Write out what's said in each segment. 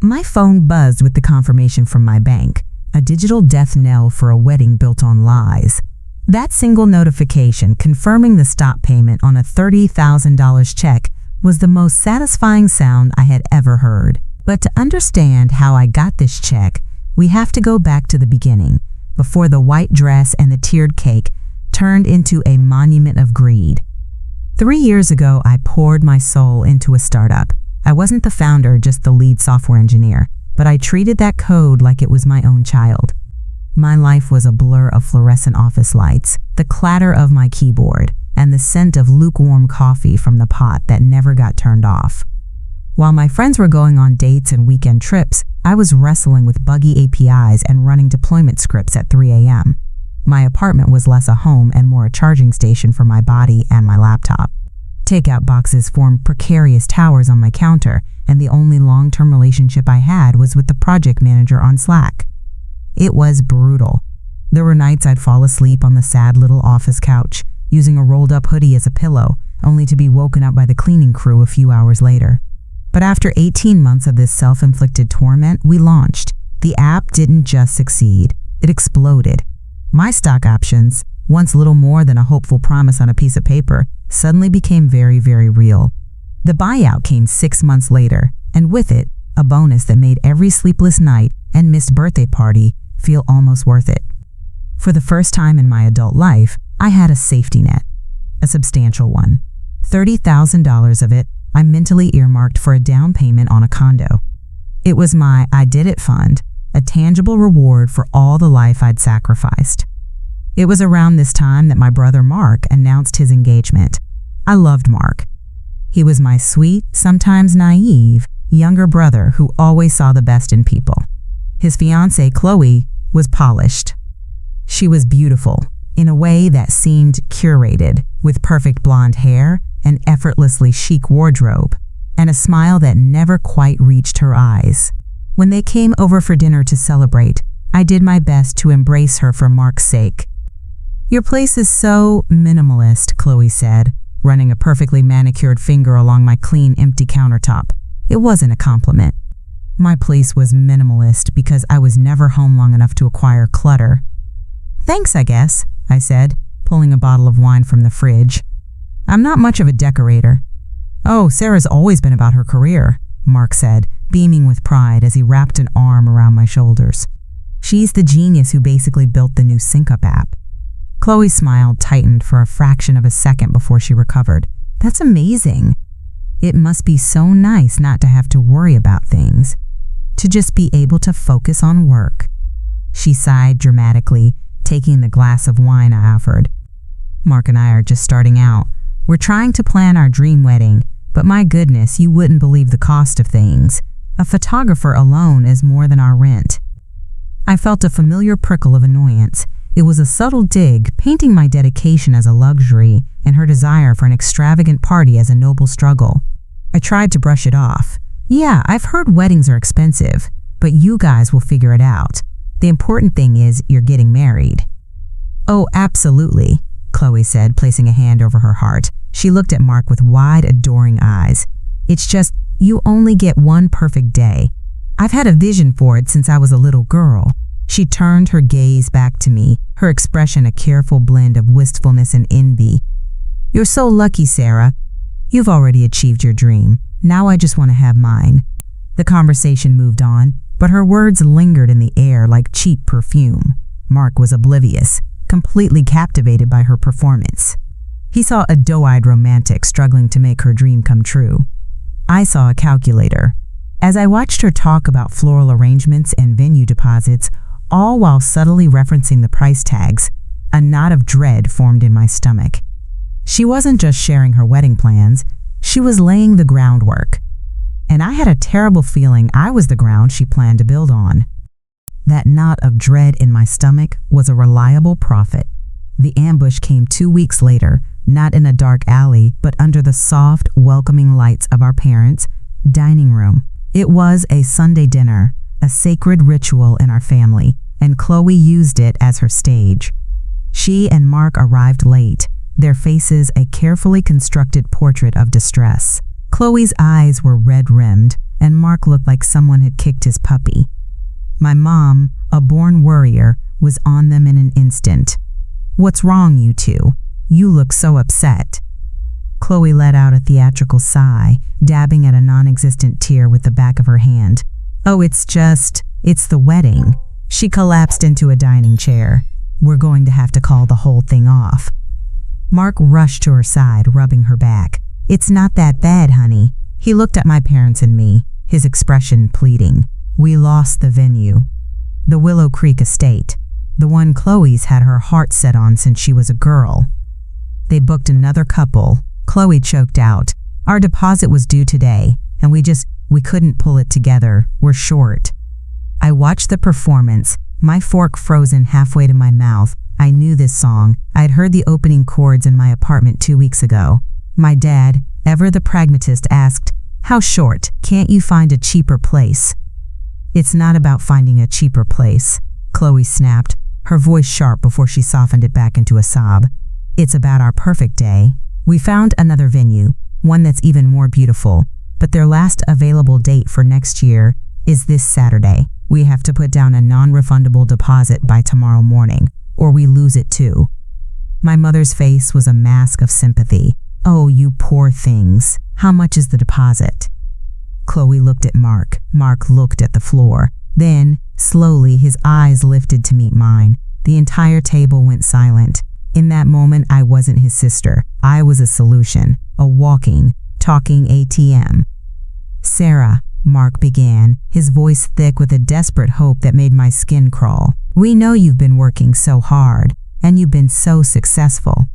My phone buzzed with the confirmation from my bank, a digital death knell for a wedding built on lies. That single notification confirming the stop payment on a $30,000 check was the most satisfying sound I had ever heard. But to understand how I got this check, we have to go back to the beginning, before the white dress and the tiered cake turned into a monument of greed. 3 years ago, I poured my soul into a startup. I wasn't the founder, just the lead software engineer, but I treated that code like it was my own child. My life was a blur of fluorescent office lights, the clatter of my keyboard, and the scent of lukewarm coffee from the pot that never got turned off. While my friends were going on dates and weekend trips, I was wrestling with buggy APIs and running deployment scripts at 3 a.m. My apartment was less a home and more a charging station for my body and my laptop. Takeout boxes formed precarious towers on my counter, and the only long-term relationship I had was with the project manager on Slack. It was brutal. There were nights I'd fall asleep on the sad little office couch, using a rolled-up hoodie as a pillow, only to be woken up by the cleaning crew a few hours later. But after 18 months of this self-inflicted torment, we launched. The app didn't just succeed, it exploded. My stock options, once little more than a hopeful promise on a piece of paper, suddenly became very, very real. The buyout came 6 months later, and with it, a bonus that made every sleepless night and missed birthday party feel almost worth it. For the first time in my adult life, I had a safety net, a substantial one. $30,000 of it I mentally earmarked for a down payment on a condo. It was my I did it fund, a tangible reward for all the life I'd sacrificed. It was around this time that my brother Mark announced his engagement. I loved Mark. He was my sweet, sometimes naive, younger brother who always saw the best in people. His fiancée, Chloe, was polished. She was beautiful, in a way that seemed curated, with perfect blonde hair, an effortlessly chic wardrobe, and a smile that never quite reached her eyes. When they came over for dinner to celebrate, I did my best to embrace her for Mark's sake. "Your place is so minimalist," Chloe said, running a perfectly manicured finger along my clean, empty countertop. It wasn't a compliment. My place was minimalist because I was never home long enough to acquire clutter. "Thanks, I guess," I said, pulling a bottle of wine from the fridge. "I'm not much of a decorator." "Oh, Sarah's always been about her career," Mark said, beaming with pride as he wrapped an arm around my shoulders. "She's the genius who basically built the new SYNC-UP app." Chloe's smile tightened for a fraction of a second before she recovered. "That's amazing. It must be so nice not to have to worry about things, to just be able to focus on work." She sighed dramatically, taking the glass of wine I offered. "Mark and I are just starting out. We're trying to plan our dream wedding, but my goodness, you wouldn't believe the cost of things. A photographer alone is more than our rent." I felt a familiar prickle of annoyance. It was a subtle dig, painting my dedication as a luxury and her desire for an extravagant party as a noble struggle. I tried to brush it off. "Yeah, I've heard weddings are expensive, but you guys will figure it out. The important thing is you're getting married." "Oh, absolutely," Chloe said, placing a hand over her heart. She looked at Mark with wide, adoring eyes. "It's just, you only get one perfect day. I've had a vision for it since I was a little girl." She turned her gaze back to me, her expression a careful blend of wistfulness and envy. "You're so lucky, Sarah. You've already achieved your dream. Now I just want to have mine." The conversation moved on, but her words lingered in the air like cheap perfume. Mark was oblivious, completely captivated by her performance. He saw a doe-eyed romantic struggling to make her dream come true. I saw a calculator. As I watched her talk about floral arrangements and venue deposits, all while subtly referencing the price tags, a knot of dread formed in my stomach. She wasn't just sharing her wedding plans, she was laying the groundwork. And I had a terrible feeling I was the ground she planned to build on. That knot of dread in my stomach was a reliable prophet. The ambush came 2 weeks later, not in a dark alley, but under the soft, welcoming lights of our parents' dining room. It was a Sunday dinner, a sacred ritual in our family, and Chloe used it as her stage. She and Mark arrived late, their faces a carefully constructed portrait of distress. Chloe's eyes were red-rimmed, and Mark looked like someone had kicked his puppy. My mom, a born worrier, was on them in an instant. "What's wrong, you two? You look so upset." Chloe let out a theatrical sigh, dabbing at a non-existent tear with the back of her hand. "Oh, it's the wedding." She collapsed into a dining chair. "We're going to have to call the whole thing off." Mark rushed to her side, rubbing her back. "It's not that bad, honey." He looked at my parents and me, his expression pleading. "We lost the venue. The Willow Creek estate. The one Chloe's had her heart set on since she was a girl. They booked another couple." Chloe choked out. "Our deposit was due today, and we couldn't pull it together. We're short." I watched the performance, my fork frozen halfway to my mouth. I knew this song. I'd heard the opening chords in my apartment 2 weeks ago. My dad, ever the pragmatist, asked, "How short? Can't you find a cheaper place?" "It's not about finding a cheaper place," Chloe snapped, her voice sharp before she softened it back into a sob. "It's about our perfect day. We found another venue, one that's even more beautiful, but their last available date for next year is this Saturday. We have to put down a non-refundable deposit by tomorrow morning, or we lose it too." My mother's face was a mask of sympathy. "Oh, you poor things. How much is the deposit?" Chloe looked at Mark. Mark looked at the floor. Then, slowly, his eyes lifted to meet mine. The entire table went silent. In that moment, I wasn't his sister. I was a solution, a walking, talking ATM. "Sarah," Mark began, his voice thick with a desperate hope that made my skin crawl. "We know you've been working so hard, and you've been so successful."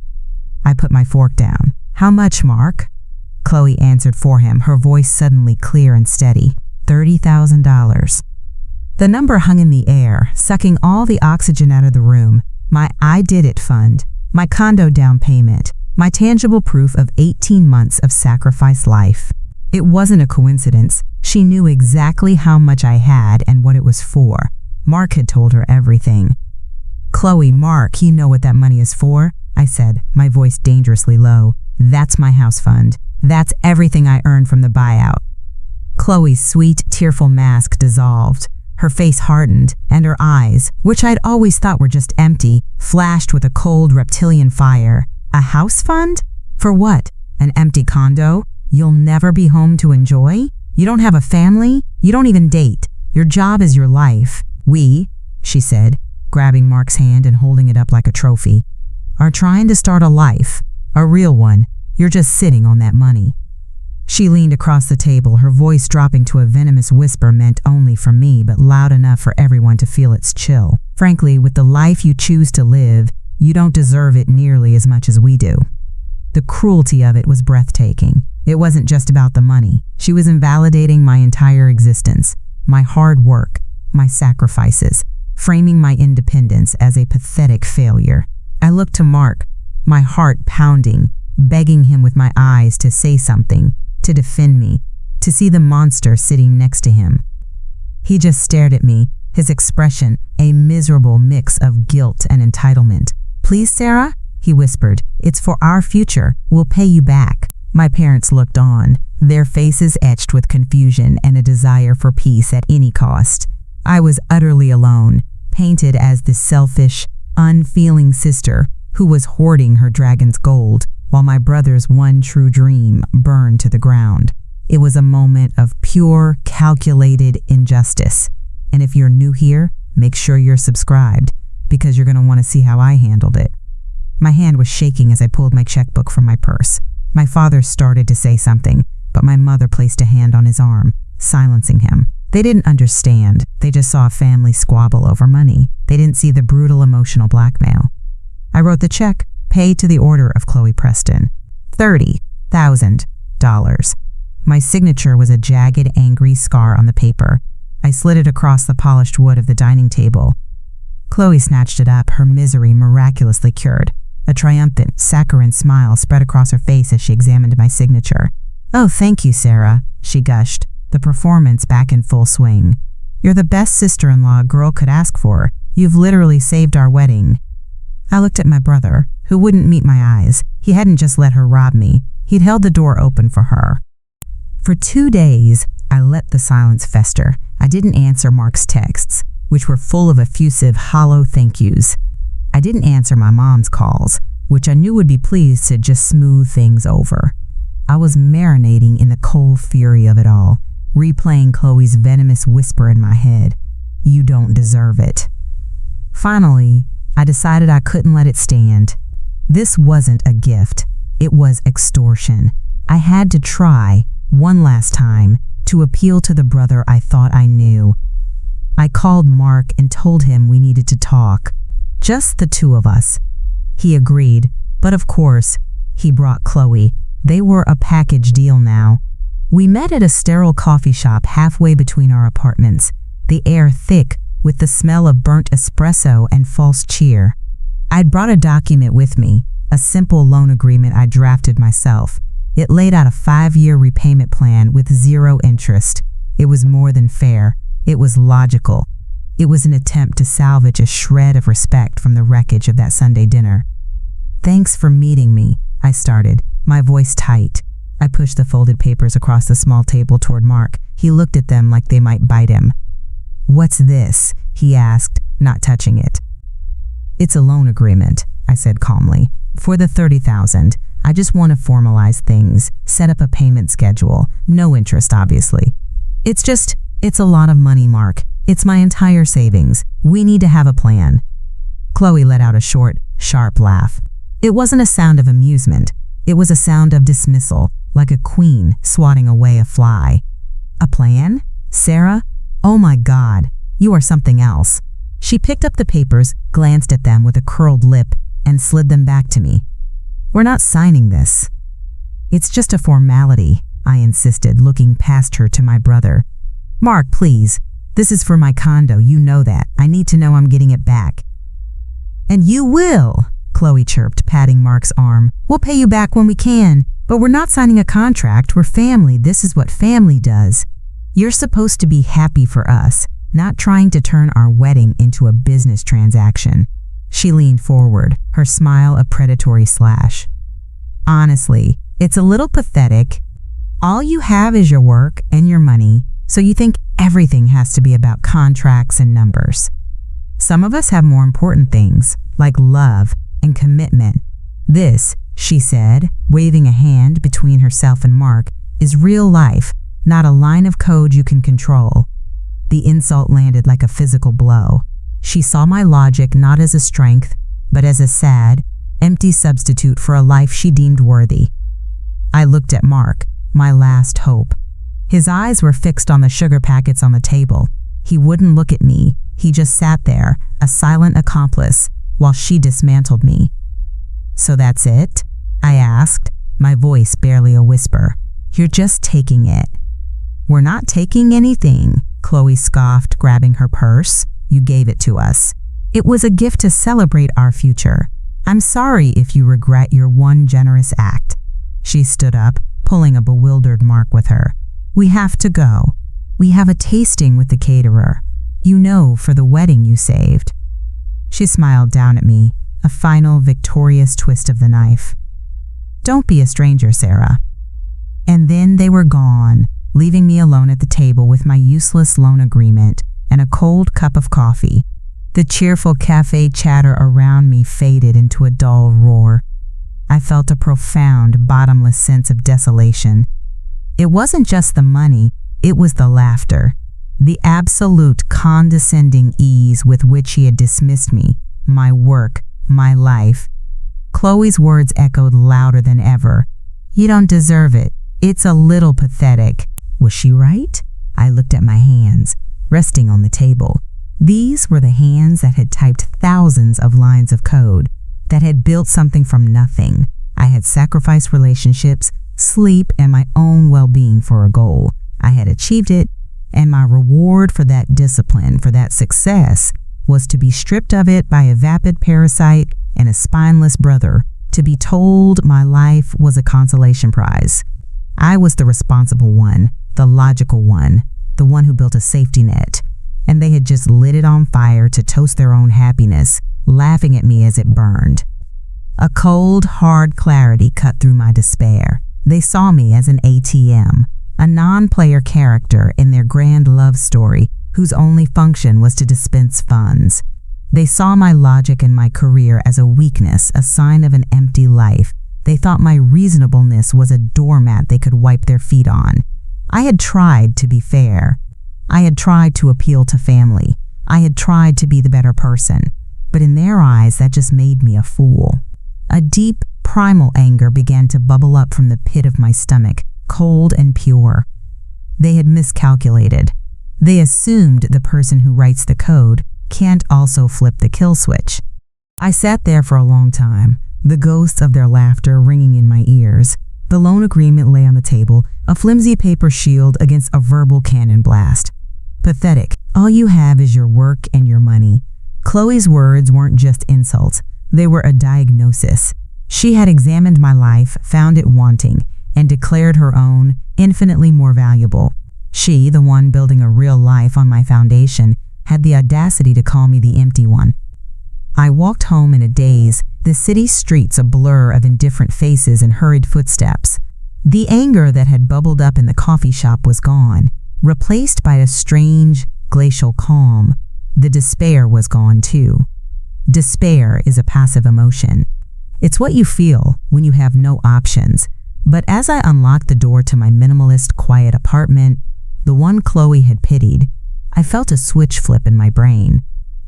I put my fork down. "How much, Mark?" Chloe answered for him, her voice suddenly clear and steady. $30,000. The number hung in the air, sucking all the oxygen out of the room. My I Did It fund, my condo down payment, my tangible proof of 18 months of sacrificed life. It wasn't a coincidence. She knew exactly how much I had and what it was for. Mark had told her everything. "Chloe, Mark, you know what that money is for?" I said, my voice dangerously low. "That's my house fund. That's everything I earned from the buyout." Chloe's sweet, tearful mask dissolved. Her face hardened, and her eyes, which I'd always thought were just empty, flashed with a cold reptilian fire. "A house fund? For what? An empty condo? You'll never be home to enjoy? You don't have a family? You don't even date. Your job is your life. We," she said, grabbing Mark's hand and holding it up like a trophy, "are trying to start a life, a real one. You're just sitting on that money." She leaned across the table, her voice dropping to a venomous whisper meant only for me, but loud enough for everyone to feel its chill. "Frankly, with the life you choose to live, you don't deserve it nearly as much as we do." The cruelty of it was breathtaking. It wasn't just about the money. She was invalidating my entire existence, my hard work, my sacrifices, framing my independence as a pathetic failure. I looked to Mark, my heart pounding, begging him with my eyes to say something, to defend me, to see the monster sitting next to him. He just stared at me, his expression a miserable mix of guilt and entitlement. "Please, Sarah," he whispered, "it's for our future. We'll pay you back." My parents looked on, their faces etched with confusion and a desire for peace at any cost. I was utterly alone, painted as the selfish, unfeeling sister who was hoarding her dragon's gold, while my brother's one true dream burned to the ground. It was a moment of pure, calculated injustice. And if you're new here, make sure you're subscribed, because you're going to want to see how I handled it. My hand was shaking as I pulled my checkbook from my purse. My father started to say something, but my mother placed a hand on his arm, silencing him. They didn't understand. They just saw a family squabble over money. They didn't see the brutal emotional blackmail. I wrote the check, paid to the order of Chloe Preston. $30,000. My signature was a jagged, angry scar on the paper. I slid it across the polished wood of the dining table. Chloe snatched it up, her misery miraculously cured. A triumphant, saccharine smile spread across her face as she examined my signature. "Oh, thank you, Sarah," she gushed, the performance back in full swing. "You're the best sister-in-law a girl could ask for. You've literally saved our wedding." I looked at my brother, who wouldn't meet my eyes. He hadn't just let her rob me. He'd held the door open for her. For 2 days, I let the silence fester. I didn't answer Mark's texts, which were full of effusive, hollow thank yous. I didn't answer my mom's calls, which I knew would be pleased to just smooth things over. I was marinating in the cold fury of it all, replaying Chloe's venomous whisper in my head, "You don't deserve it." Finally, I decided I couldn't let it stand. This wasn't a gift. It was extortion. I had to try, one last time, to appeal to the brother I thought I knew. I called Mark and told him we needed to talk. Just the two of us. He agreed, but of course, he brought Chloe. They were a package deal now. We met at a sterile coffee shop halfway between our apartments, the air thick with the smell of burnt espresso and false cheer. I'd brought a document with me, a simple loan agreement I drafted myself. It laid out a 5-year repayment plan with 0 interest. It was more than fair. It was logical. It was an attempt to salvage a shred of respect from the wreckage of that Sunday dinner. "Thanks for meeting me," I started, my voice tight. I pushed the folded papers across the small table toward Mark. He looked at them like they might bite him. "What's this?" he asked, not touching it. "It's a loan agreement," I said calmly. "For the $30,000. I just want to formalize things, set up a payment schedule. No interest, obviously. It's a lot of money, Mark. It's my entire savings. We need to have a plan." Chloe let out a short, sharp laugh. It wasn't a sound of amusement. It was a sound of dismissal, like a queen swatting away a fly. "A plan? Sarah? Oh my God, you are something else." She picked up the papers, glanced at them with a curled lip, and slid them back to me. "We're not signing this." "It's just a formality," I insisted, looking past her to my brother. "Mark, please. This is for my condo, you know that. I need to know I'm getting it back." "And you will," Chloe chirped, patting Mark's arm. "We'll pay you back when we can. But we're not signing a contract. We're family. This is what family does. You're supposed to be happy for us, not trying to turn our wedding into a business transaction." She leaned forward, her smile a predatory slash. "Honestly, it's a little pathetic. All you have is your work and your money, so you think everything has to be about contracts and numbers. Some of us have more important things, like love and commitment. This," she said, waving a hand between herself and Mark, "is real life, not a line of code you can control." The insult landed like a physical blow. She saw my logic not as a strength, but as a sad, empty substitute for a life she deemed worthy. I looked at Mark, my last hope. His eyes were fixed on the sugar packets on the table. He wouldn't look at me. He just sat there, a silent accomplice, while she dismantled me. "So that's it?" I asked, my voice barely a whisper. "You're just taking it." "We're not taking anything," Chloe scoffed, grabbing her purse. "You gave it to us. It was a gift to celebrate our future. I'm sorry if you regret your one generous act." She stood up, pulling a bewildered Mark with her. "We have to go. We have a tasting with the caterer. You know, for the wedding you saved." She smiled down at me, a final victorious twist of the knife. "Don't be a stranger, Sarah." And then they were gone, leaving me alone at the table with my useless loan agreement and a cold cup of coffee. The cheerful cafe chatter around me faded into a dull roar. I felt a profound, bottomless sense of desolation. It wasn't just the money, it was the laughter. The absolute condescending ease with which he had dismissed me, my work, my life. Chloe's words echoed louder than ever. "You don't deserve it. It's a little pathetic." Was she right? I looked at my hands, resting on the table. These were the hands that had typed thousands of lines of code, that had built something from nothing. I had sacrificed relationships, sleep, and my own well-being for a goal. I had achieved it, and my reward for that discipline, for that success, was to be stripped of it by a vapid parasite and a spineless brother, to be told my life was a consolation prize. I was the responsible one, the logical one, the one who built a safety net, and they had just lit it on fire to toast their own happiness, laughing at me as it burned. A cold, hard clarity cut through my despair. They saw me as an ATM, a non-player character in their grand love story whose only function was to dispense funds. They saw my logic and my career as a weakness, a sign of an empty life. They thought my reasonableness was a doormat they could wipe their feet on. I had tried to be fair. I had tried to appeal to family. I had tried to be the better person. But in their eyes, that just made me a fool. A deep, primal anger began to bubble up from the pit of my stomach, cold and pure. They had miscalculated. They assumed the person who writes the code can't also flip the kill switch. I sat there for a long time, the ghosts of their laughter ringing in my ears. The loan agreement lay on the table, a flimsy paper shield against a verbal cannon blast. Pathetic. All you have is your work and your money. Chloe's words weren't just insults. They were a diagnosis. She had examined my life, found it wanting, and declared her own infinitely more valuable. She, the one building a real life on my foundation, had the audacity to call me the empty one. I walked home in a daze, the city streets a blur of indifferent faces and hurried footsteps. The anger that had bubbled up in the coffee shop was gone, replaced by a strange, glacial calm. The despair was gone too. Despair is a passive emotion. It's what you feel when you have no options. But as I unlocked the door to my minimalist, quiet apartment, the one Chloe had pitied, I felt a switch flip in my brain.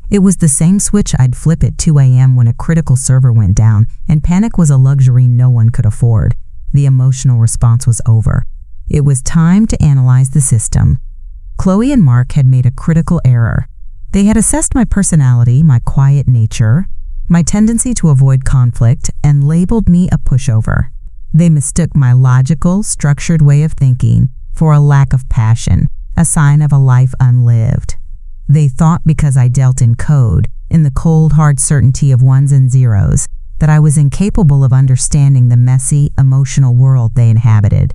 It was the same switch I'd flip at 2 a.m. when a critical server went down and panic was a luxury no one could afford. The emotional response was over. It was time to analyze the system. Chloe and Mark had made a critical error. They had assessed my personality, my quiet nature, my tendency to avoid conflict, and labeled me a pushover. They mistook my logical, structured way of thinking for a lack of passion, a sign of a life unlived. They thought because I dealt in code, in the cold, hard certainty of ones and zeros, that I was incapable of understanding the messy, emotional world they inhabited.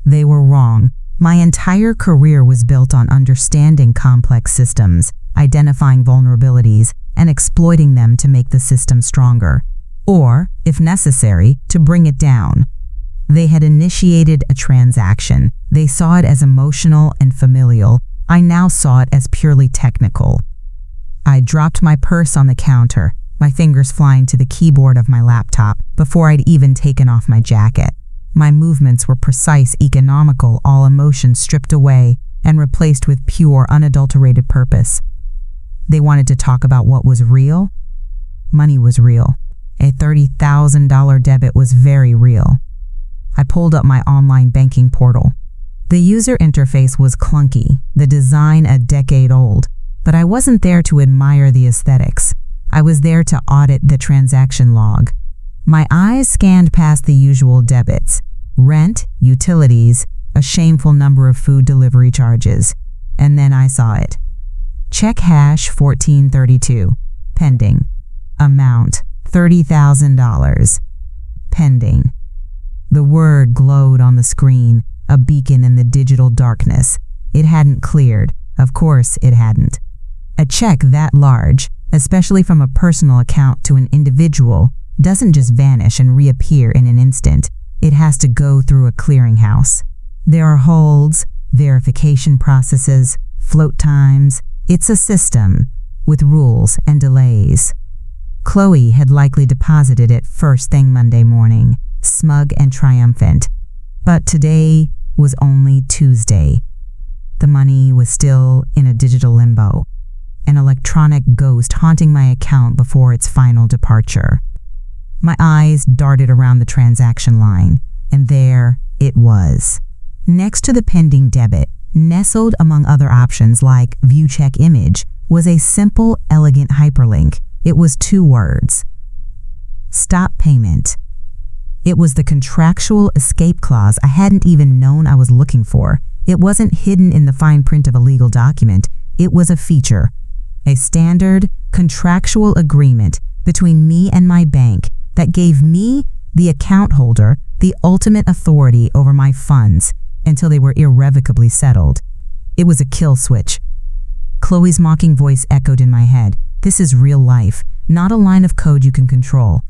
They were wrong. My entire career was built on understanding complex systems, identifying vulnerabilities, and exploiting them to make the system stronger, or, if necessary, to bring it down. They had initiated a transaction. They saw it as emotional and familial. I now saw it as purely technical. I dropped my purse on the counter, my fingers flying to the keyboard of my laptop before I'd even taken off my jacket. My movements were precise, economical, all emotion stripped away and replaced with pure, unadulterated purpose. They wanted to talk about what was real. Money was real. A $30,000 debit was very real. I pulled up my online banking portal. The user interface was clunky, the design a decade old, but I wasn't there to admire the aesthetics. I was there to audit the transaction log. My eyes scanned past the usual debits: rent, utilities, a shameful number of food delivery charges. And then I saw it. Check hash 1432. Pending. Amount $30,000. Pending. The word glowed on the screen, a beacon in the digital darkness. It hadn't cleared. Of course it hadn't. A check that large, especially from a personal account to an individual, doesn't just vanish and reappear in an instant. It has to go through a clearinghouse. There are holds, verification processes, float times. It's a system with rules and delays. Chloe had likely deposited it first thing Monday morning, smug and triumphant. But today was only Tuesday. The money was still in a digital limbo, an electronic ghost haunting my account before its final departure. My eyes darted around the transaction line, and there it was. Next to the pending debit, nestled among other options like View Check Image, was a simple, elegant hyperlink. It was 2 words. Stop payment. It was the contractual escape clause I hadn't even known I was looking for. It wasn't hidden in the fine print of a legal document. It was a feature, a standard contractual agreement between me and my bank that gave me, the account holder, the ultimate authority over my funds until they were irrevocably settled. It was a kill switch. Chloe's mocking voice echoed in my head. This is real life, not a line of code you can control.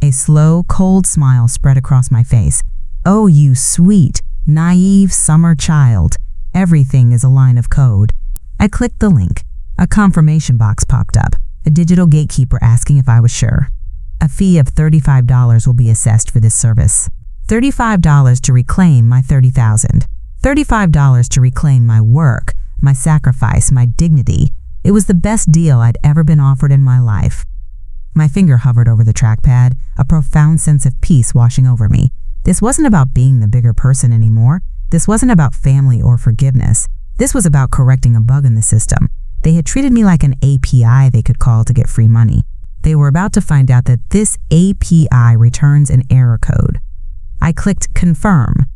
A slow, cold smile spread across my face. Oh, you sweet, Naive summer child. Everything is a line of code. I clicked the link. A confirmation box popped up, a digital gatekeeper asking if I was sure. A fee of $35 will be assessed for this service. $35 to reclaim my $30,000. $35 to reclaim my work, my sacrifice, my dignity. It was the best deal I'd ever been offered in my life. My finger hovered over the trackpad, a profound sense of peace washing over me. This wasn't about being the bigger person anymore. This wasn't about family or forgiveness. This was about correcting a bug in the system. They had treated me like an API they could call to get free money. They were about to find out that this API returns an error code. I clicked confirm.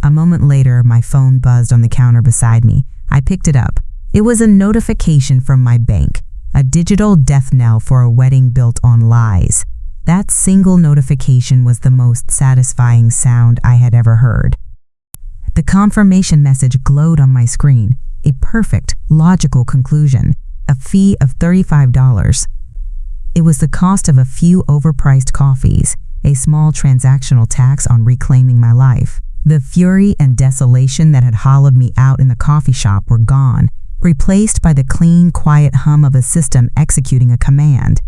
A moment later, my phone buzzed on the counter beside me. I picked it up. It was a notification from my bank, a digital death knell for a wedding built on lies. That single notification was the most satisfying sound I had ever heard. The confirmation message glowed on my screen, a perfect, logical conclusion, a fee of $35. It was the cost of a few overpriced coffees, a small transactional tax on reclaiming my life. The fury and desolation that had hollowed me out in the coffee shop were gone, replaced by the clean, quiet hum of a system executing a command.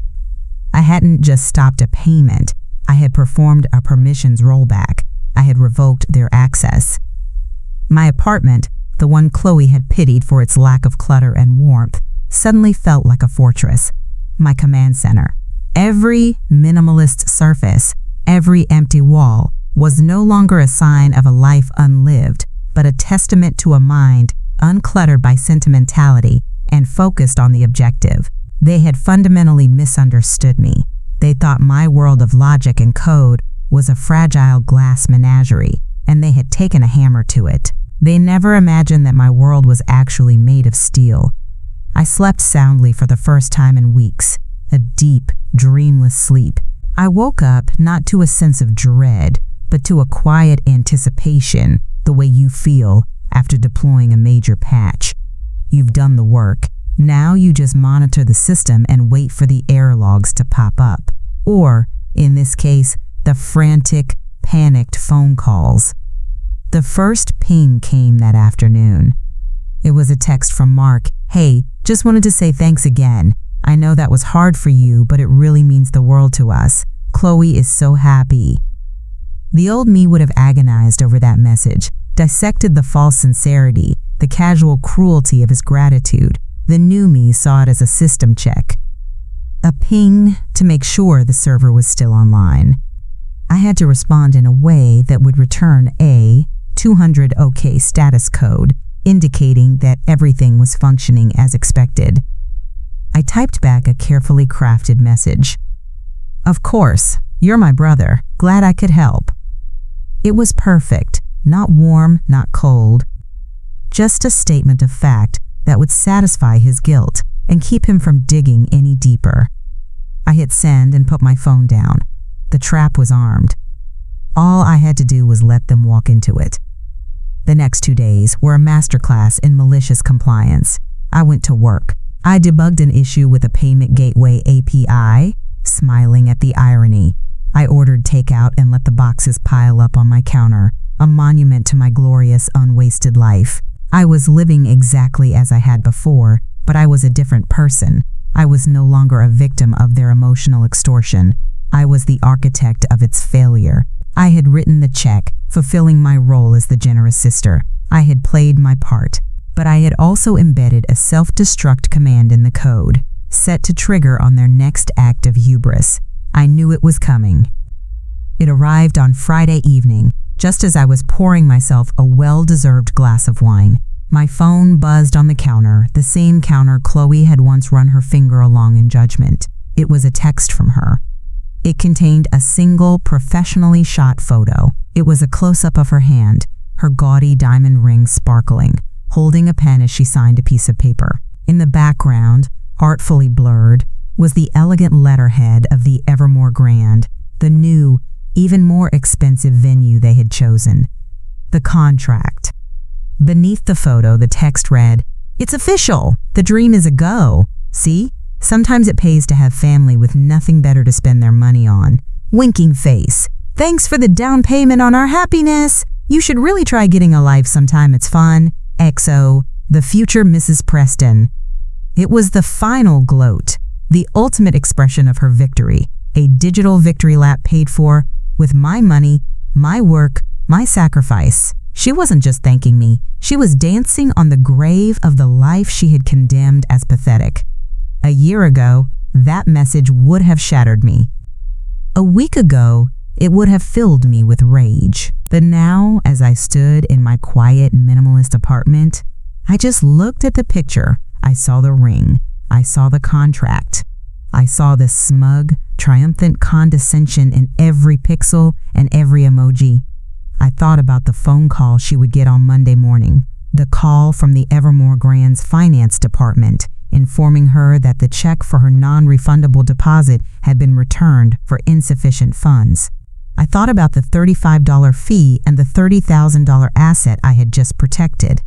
I hadn't just stopped a payment. I had performed a permissions rollback. I had revoked their access. My apartment, the one Chloe had pitied for its lack of clutter and warmth, suddenly felt like a fortress. My command center. Every minimalist surface, every empty wall, was no longer a sign of a life unlived, but a testament to a mind uncluttered by sentimentality and focused on the objective. They had fundamentally misunderstood me. They thought my world of logic and code was a fragile glass menagerie, and they had taken a hammer to it. They never imagined that my world was actually made of steel. I slept soundly for the first time in weeks, a deep, dreamless sleep. I woke up not to a sense of dread, but to a quiet anticipation, the way you feel after deploying a major patch. You've done the work. Now you just monitor the system and wait for the error logs to pop up. Or, in this case, the frantic, panicked phone calls. The first ping came that afternoon. It was a text from Mark. "Hey, just wanted to say thanks again. I know that was hard for you, but it really means the world to us. Chloe is so happy." The old me would have agonized over that message, dissected the false sincerity, the casual cruelty of his gratitude. The new me saw it as a system check. A ping to make sure the server was still online. I had to respond in a way that would return a 200 OK status code, indicating that everything was functioning as expected. I typed back a carefully crafted message. "Of course, you're my brother. Glad I could help." It was perfect, not warm, not cold. Just a statement of fact that would satisfy his guilt and keep him from digging any deeper. I hit send and put my phone down. The trap was armed. All I had to do was let them walk into it. The next 2 days were a masterclass in malicious compliance. I went to work. I debugged an issue with a payment gateway API, smiling at the irony. I ordered takeout and let the boxes pile up on my counter, a monument to my glorious, unwasted life. I was living exactly as I had before, but I was a different person. I was no longer a victim of their emotional extortion. I was the architect of its failure. I had written the check, fulfilling my role as the generous sister. I had played my part, but I had also embedded a self-destruct command in the code, set to trigger on their next act of hubris. I knew it was coming. It arrived on Friday evening, just as I was pouring myself a well-deserved glass of wine. My phone buzzed on the counter, the same counter Chloe had once run her finger along in judgment. It was a text from her. It contained a single, professionally shot photo. It was a close-up of her hand, her gaudy diamond ring sparkling, holding a pen as she signed a piece of paper. In the background, artfully blurred, was the elegant letterhead of the Evermore Grand, the new, even more expensive venue they had chosen. The contract. Beneath the photo, the text read, "It's official! The dream is a go! See? Sometimes it pays to have family with nothing better to spend their money on. Winking face. Thanks for the down payment on our happiness! You should really try getting a life sometime. It's fun. XO, the future Mrs. Preston. It was the final gloat, the ultimate expression of her victory, a digital victory lap paid for with my money, my work, my sacrifice. She wasn't just thanking me. She was dancing on the grave of the life she had condemned as pathetic. A year ago, that message would have shattered me. A week ago, it would have filled me with rage. But now, as I stood in my quiet, minimalist apartment, I just looked at the picture. I saw the ring. I saw the contract. I saw the smug, triumphant condescension in every pixel and every emoji. I thought about the phone call she would get on Monday morning, the call from the Evermore Grand's finance department, informing her that the check for her non-refundable deposit had been returned for insufficient funds. I thought about the $35 fee and the $30,000 asset I had just protected.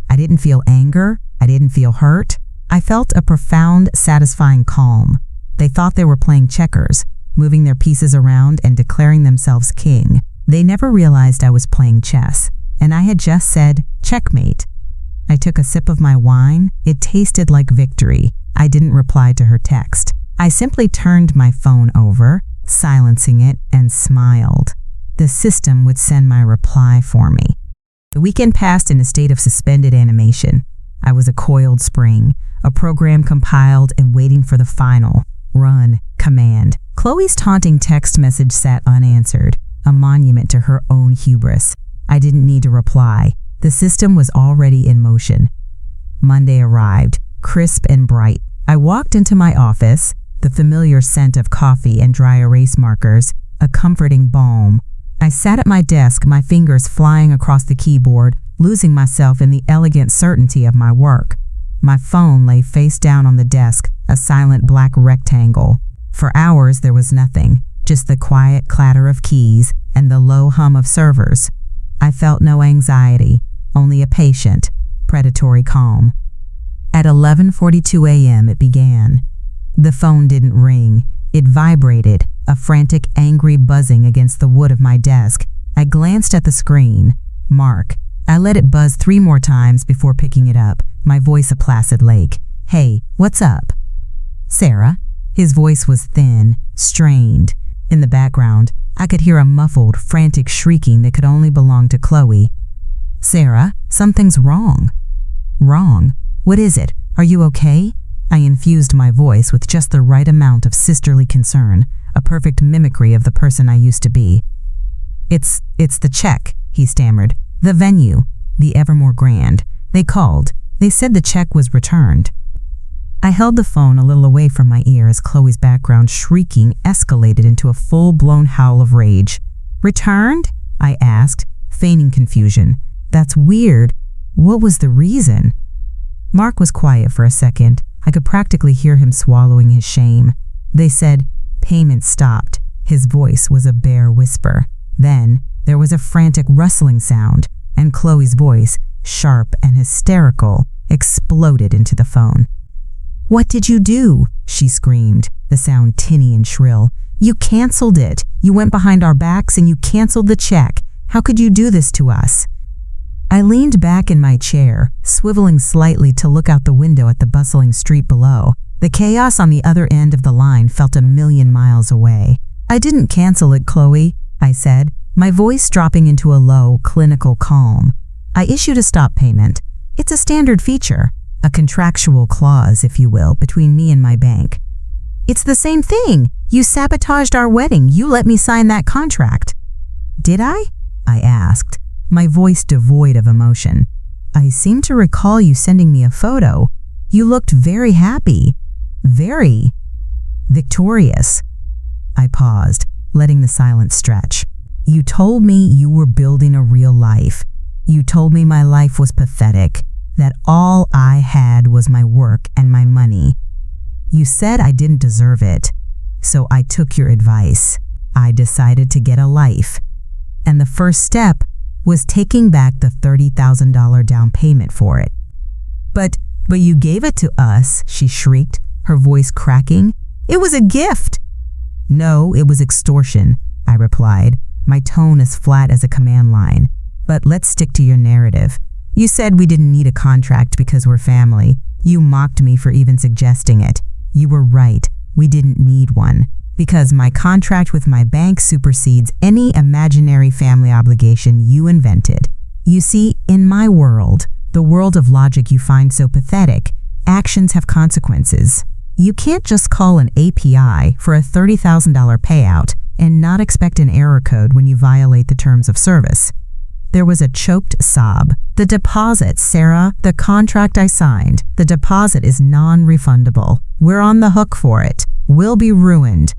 I didn't feel anger. I didn't feel hurt. I felt a profound, satisfying calm. They thought they were playing checkers, moving their pieces around and declaring themselves king. They never realized I was playing chess, and I had just said, checkmate. I took a sip of my wine. It tasted like victory. I didn't reply to her text. I simply turned my phone over, silencing it, and smiled. The system would send my reply for me. The weekend passed in a state of suspended animation. I was a coiled spring, a program compiled and waiting for the final run command. Chloe's taunting text message sat unanswered, a monument to her own hubris. I didn't need to reply. The system was already in motion. Monday arrived, crisp and bright. I walked into my office, the familiar scent of coffee and dry erase markers, a comforting balm. I sat at my desk, my fingers flying across the keyboard, losing myself in the elegant certainty of my work. My phone lay face down on the desk, a silent black rectangle. For hours there was nothing, just the quiet clatter of keys and the low hum of servers. I felt no anxiety, only a patient, predatory calm. At 11:42 a.m. it began. The phone didn't ring. It vibrated, a frantic, angry buzzing against the wood of my desk. I glanced at the screen. Mark. I let it buzz 3 more times before picking it up, my voice a placid lake. Hey, what's up? Sarah. His voice was thin, strained. In the background, I could hear a muffled, frantic shrieking that could only belong to Chloe. Sarah, something's wrong. Wrong? What is it? Are you okay? I infused my voice with just the right amount of sisterly concern, a perfect mimicry of the person I used to be. It's the check, he stammered. The venue, the Evermore Grand. They called. They said the check was returned. I held the phone a little away from my ear as Chloe's background shrieking escalated into a full-blown howl of rage. Returned? I asked, feigning confusion. That's weird. What was the reason? Mark was quiet for a second. I could practically hear him swallowing his shame. They said, payment stopped. His voice was a bare whisper. Then there was a frantic rustling sound, and Chloe's voice, sharp and hysterical, exploded into the phone. What did you do? She screamed, the sound tinny and shrill. You canceled it. You went behind our backs and you canceled the check. How could you do this to us? I leaned back in my chair, swiveling slightly to look out the window at the bustling street below. The chaos on the other end of the line felt a million miles away. I didn't cancel it, Chloe, I said, my voice dropping into a low, clinical calm. I issued a stop payment. It's a standard feature, a contractual clause, if you will, between me and my bank. It's the same thing. You sabotaged our wedding. You let me sign that contract. Did I? I asked, my voice devoid of emotion. I seem to recall you sending me a photo. You looked very happy. Very victorious. I paused, letting the silence stretch. You told me you were building a real life. You told me my life was pathetic, that all I had was my work and my money. You said I didn't deserve it, so I took your advice. I decided to get a life. And the first step was taking back the $30,000 down payment for it. But you gave it to us, she shrieked, her voice cracking. It was a gift. No, it was extortion, I replied, my tone as flat as a command line. But let's stick to your narrative. You said we didn't need a contract because we're family. You mocked me for even suggesting it. You were right. We didn't need one. Because my contract with my bank supersedes any imaginary family obligation you invented. You see, in my world, the world of logic you find so pathetic, actions have consequences. You can't just call an API for a $30,000 payout and not expect an error code when you violate the terms of service. There was a choked sob. The deposit, Sarah, the contract I signed, the deposit is non-refundable. We're on the hook for it. We'll be ruined.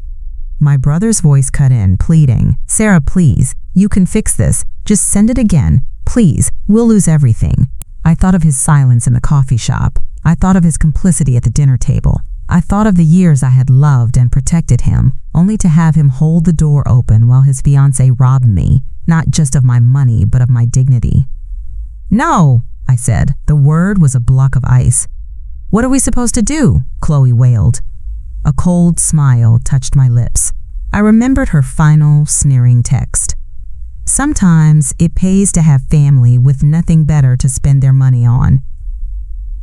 My brother's voice cut in, pleading, Sarah, please, you can fix this. Just send it again. Please, we'll lose everything. I thought of his silence in the coffee shop. I thought of his complicity at the dinner table. I thought of the years I had loved and protected him, only to have him hold the door open while his fiancée robbed me, not just of my money, but of my dignity. No, I said. The word was a block of ice. What are we supposed to do? Chloe wailed. A cold smile touched my lips. I remembered her final, sneering text. Sometimes it pays to have family with nothing better to spend their money on.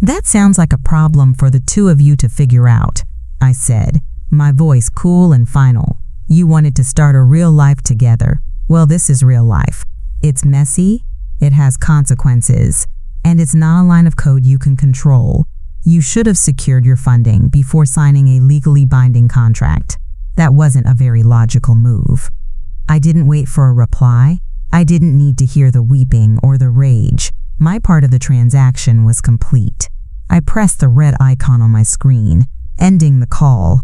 That sounds like a problem for the two of you to figure out, I said, my voice cool and final. You wanted to start a real life together. Well, this is real life. It's messy, it has consequences, and it's not a line of code you can control. You should have secured your funding before signing a legally binding contract. That wasn't a very logical move. I didn't wait for a reply. I didn't need to hear the weeping or the rage. My part of the transaction was complete. I pressed the red icon on my screen, ending the call.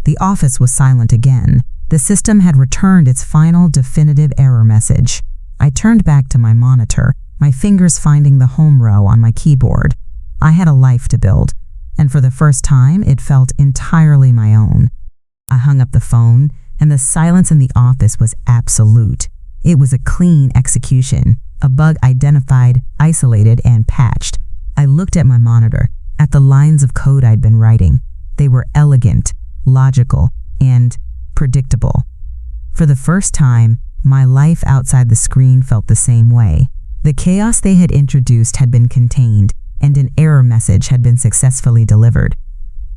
The office was silent again. The system had returned its final definitive error message. I turned back to my monitor, my fingers finding the home row on my keyboard. I had a life to build, and for the first time, it felt entirely my own. I hung up the phone, and the silence in the office was absolute. It was a clean execution, a bug identified, isolated, and patched. I looked at my monitor, at the lines of code I'd been writing. They were elegant, logical, and predictable. For the first time, my life outside the screen felt the same way. The chaos they had introduced had been contained, and an error message had been successfully delivered.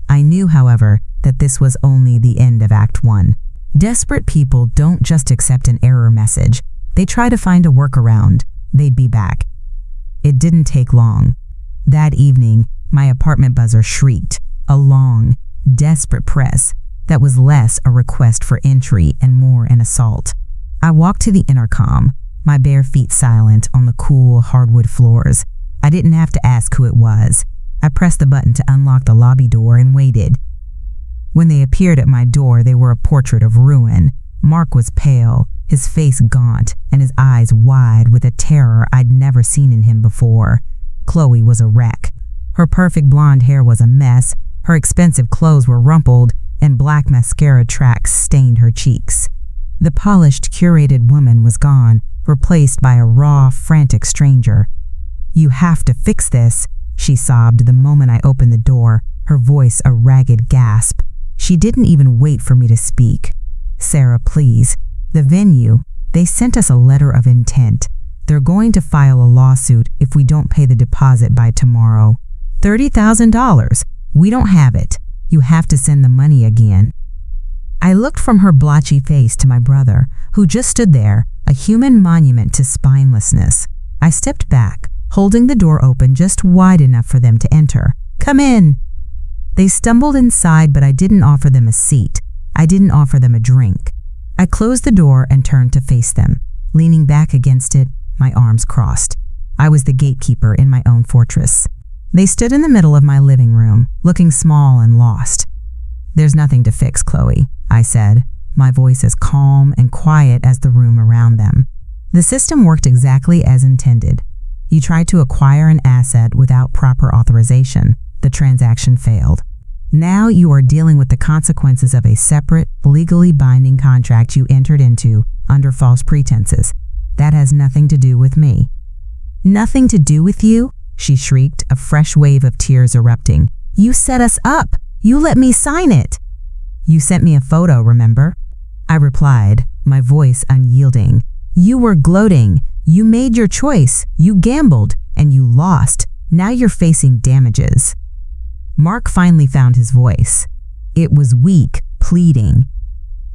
I knew, however, that this was only the end of Act 1. Desperate people don't just accept an error message. They try to find a workaround. They'd be back. It didn't take long. That evening, my apartment buzzer shrieked, a long, desperate press that was less a request for entry and more an assault. I walked to the intercom, my bare feet silent on the cool hardwood floors. I didn't have to ask who it was. I pressed the button to unlock the lobby door and waited. When they appeared at my door, they were a portrait of ruin. Mark was pale, his face gaunt, and his eyes wide with a terror I'd never seen in him before. Chloe was a wreck. Her perfect blonde hair was a mess, her expensive clothes were rumpled, and black mascara tracks stained her cheeks. The polished, curated woman was gone, replaced by a raw, frantic stranger. "You have to fix this," she sobbed the moment I opened the door, her voice a ragged gasp. She didn't even wait for me to speak. "Sarah, please. The venue, they sent us a letter of intent. They're going to file a lawsuit if we don't pay the deposit by tomorrow. $30,000. We don't have it. You have to send the money again." I looked from her blotchy face to my brother, who just stood there, a human monument to spinelessness. I stepped back, holding the door open just wide enough for them to enter. "Come in." They stumbled inside, but I didn't offer them a seat. I didn't offer them a drink. I closed the door and turned to face them, leaning back against it, my arms crossed. I was the gatekeeper in my own fortress. They stood in the middle of my living room, looking small and lost. "There's nothing to fix, Chloe," I said, my voice as calm and quiet as the room around them. "The system worked exactly as intended. You tried to acquire an asset without proper authorization. The transaction failed. Now you are dealing with the consequences of a separate, legally binding contract you entered into under false pretenses. That has nothing to do with me." "Nothing to do with you?" she shrieked, a fresh wave of tears erupting. "You set us up. You let me sign it." "You sent me a photo, remember?" I replied, my voice unyielding. "You were gloating. You made your choice, you gambled, and you lost. Now you're facing damages. Mark finally found his voice. It was weak, pleading.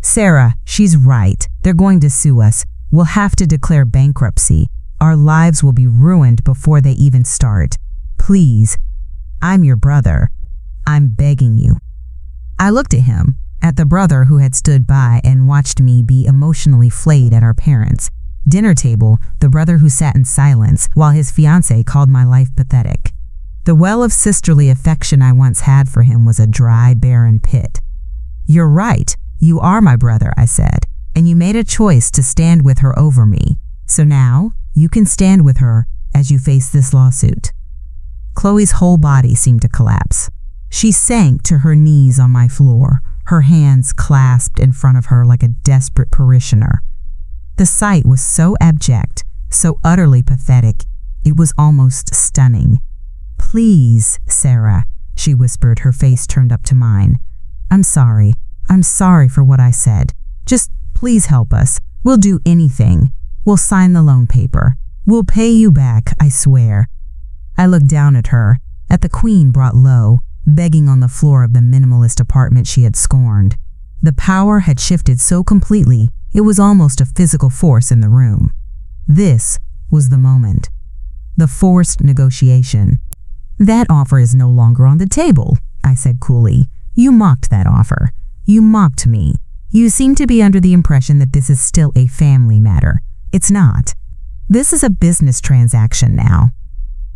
Sarah, she's right. They're going to sue us. We'll have to declare bankruptcy. Our lives will be ruined before they even start. Please, I'm your brother. I'm begging you. I looked at him, at the brother who had stood by and watched me be emotionally flayed at our parents' dinner table, the brother who sat in silence while his fiancée called my life pathetic. The well of sisterly affection I once had for him was a dry, barren pit. You're right. You are my brother, I said, and you made a choice to stand with her over me. So now, you can stand with her as you face this lawsuit. Chloe's whole body seemed to collapse. She sank to her knees on my floor, her hands clasped in front of her like a desperate parishioner. The sight was so abject, so utterly pathetic, it was almost stunning. Please, Sarah, she whispered, her face turned up to mine. I'm sorry for what I said. Just please help us. We'll do anything. We'll sign the loan paper. We'll pay you back, I swear. I looked down at her, at the queen brought low, begging on the floor of the minimalist apartment she had scorned. The power had shifted so completely, it was almost a physical force in the room. This was the moment. The forced negotiation. That offer is no longer on the table, I said coolly. You mocked that offer. You mocked me. You seem to be under the impression that this is still a family matter. It's not. This is a business transaction now.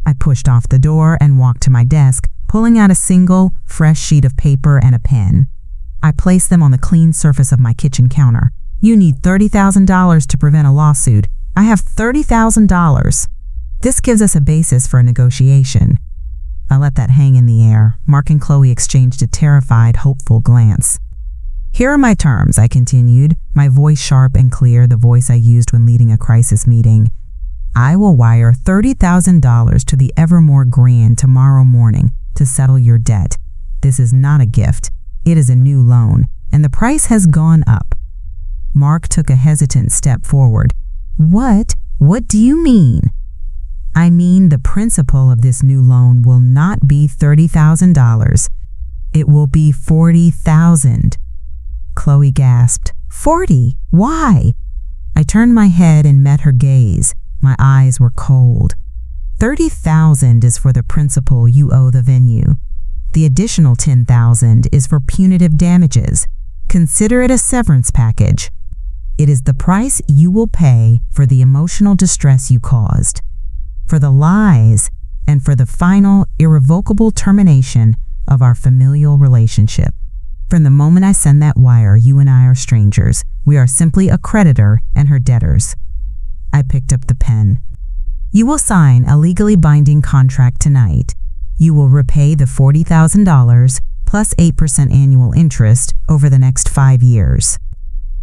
I pushed off the door and walked to my desk, pulling out a single, fresh sheet of paper and a pen. I placed them on the clean surface of my kitchen counter. You need $30,000 to prevent a lawsuit. I have $30,000. This gives us a basis for a negotiation. I let that hang in the air. Mark and Chloe exchanged a terrified, hopeful glance. Here are my terms, I continued, my voice sharp and clear, the voice I used when leading a crisis meeting. I will wire $30,000 to the Evermore Grand tomorrow morning to settle your debt. This is not a gift. It is a new loan, and the price has gone up. Mark took a hesitant step forward. What? What do you mean? I mean the principal of this new loan will not be $30,000. It will be $40,000. Chloe gasped. 40? Why? I turned my head and met her gaze. My eyes were cold. $30,000 is for the principal you owe the venue. The additional $10,000 is for punitive damages. Consider it a severance package. It is the price you will pay for the emotional distress you caused, for the lies, and for the final, irrevocable termination of our familial relationship. From the moment I send that wire, you and I are strangers. We are simply a creditor and her debtors. I picked up the pen. You will sign a legally binding contract tonight. You will repay the $40,000 plus 8% annual interest over the next 5 years.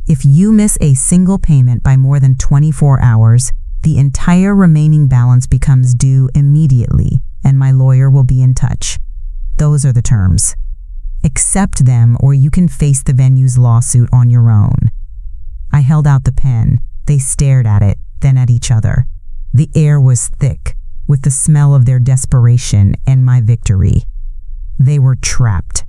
If you miss a single payment by more than 24 hours, the entire remaining balance becomes due immediately, and my lawyer will be in touch. Those are the terms. Accept them, or you can face the venue's lawsuit on your own. I held out the pen. They stared at it, then at each other. The air was thick, with the smell of their desperation and my victory. They were trapped.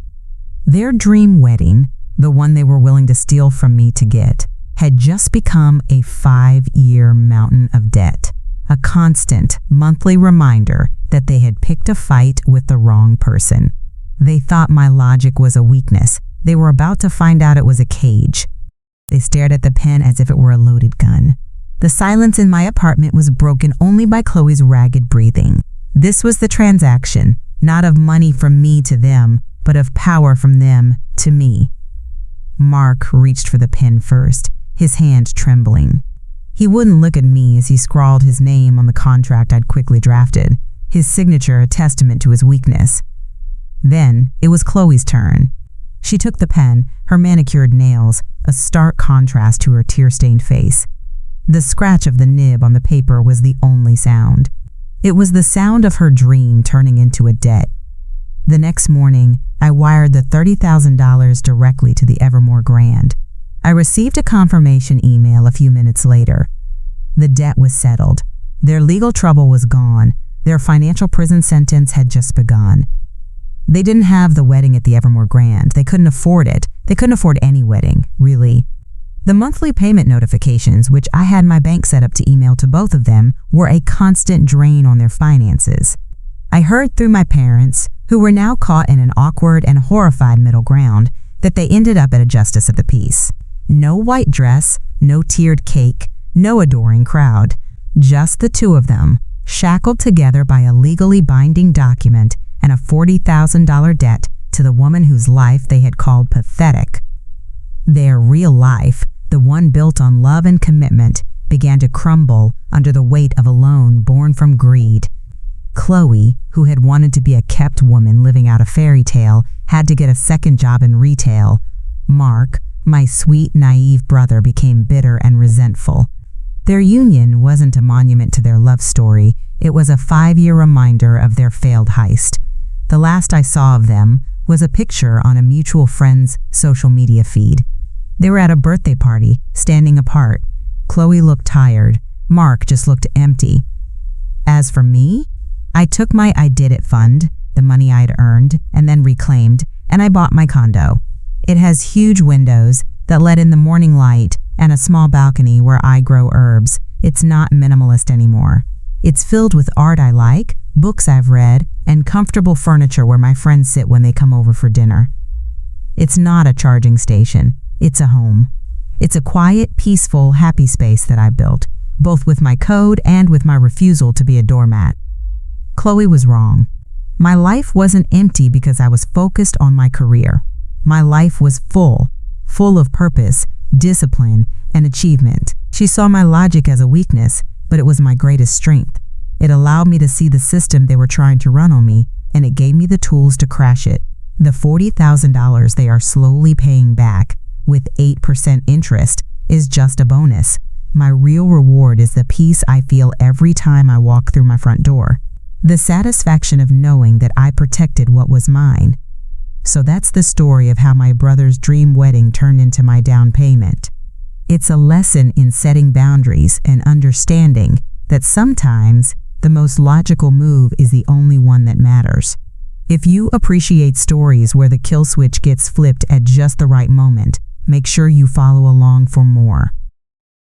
Their dream wedding, the one they were willing to steal from me to get, had just become a 5-year mountain of debt, a constant, monthly reminder that they had picked a fight with the wrong person. They thought my logic was a weakness. They were about to find out it was a cage. They stared at the pen as if it were a loaded gun. The silence in my apartment was broken only by Chloe's ragged breathing. This was the transaction, not of money from me to them, but of power from them to me. Mark reached for the pen first, his hand trembling. He wouldn't look at me as he scrawled his name on the contract I'd quickly drafted, his signature a testament to his weakness. Then it was Chloe's turn. She took the pen, her manicured nails, a stark contrast to her tear-stained face. The scratch of the nib on the paper was the only sound. It was the sound of her dream turning into a debt. The next morning, I wired the $30,000 directly to the Evermore Grand. I received a confirmation email a few minutes later. The debt was settled. Their legal trouble was gone. Their financial prison sentence had just begun. They didn't have the wedding at the Evermore Grand. They couldn't afford it. They couldn't afford any wedding, really. The monthly payment notifications, which I had my bank set up to email to both of them, were a constant drain on their finances. I heard through my parents, who were now caught in an awkward and horrified middle ground, that they ended up at a justice of the peace. No white dress, no tiered cake, no adoring crowd. Just the two of them, shackled together by a legally binding document and a $40,000 debt to the woman whose life they had called pathetic. Their real life, the one built on love and commitment, began to crumble under the weight of a loan born from greed. Chloe, who had wanted to be a kept woman living out a fairy tale, had to get a second job in retail. Mark, my sweet, naive brother, became bitter and resentful. Their union wasn't a monument to their love story. It was a 5-year reminder of their failed heist. The last I saw of them was a picture on a mutual friend's social media feed. They were at a birthday party, standing apart. Chloe looked tired. Mark just looked empty. As for me, I took my I Did It fund, the money I'd earned and then reclaimed, and I bought my condo. It has huge windows that let in the morning light and a small balcony where I grow herbs. It's not minimalist anymore. It's filled with art I like, books I've read, and comfortable furniture where my friends sit when they come over for dinner. It's not a charging station. It's a home. It's a quiet, peaceful, happy space that I built, both with my code and with my refusal to be a doormat. Chloe was wrong. My life wasn't empty because I was focused on my career. My life was full of purpose, discipline, and achievement. She saw my logic as a weakness, but it was my greatest strength. It allowed me to see the system they were trying to run on me, and it gave me the tools to crash it. The $40,000 they are slowly paying back, with 8% interest, is just a bonus. My real reward is the peace I feel every time I walk through my front door. The satisfaction of knowing that I protected what was mine. So that's the story of how my brother's dream wedding turned into my down payment. It's a lesson in setting boundaries and understanding that sometimes the most logical move is the only one that matters. If you appreciate stories where the kill switch gets flipped at just the right moment, make sure you follow along for more.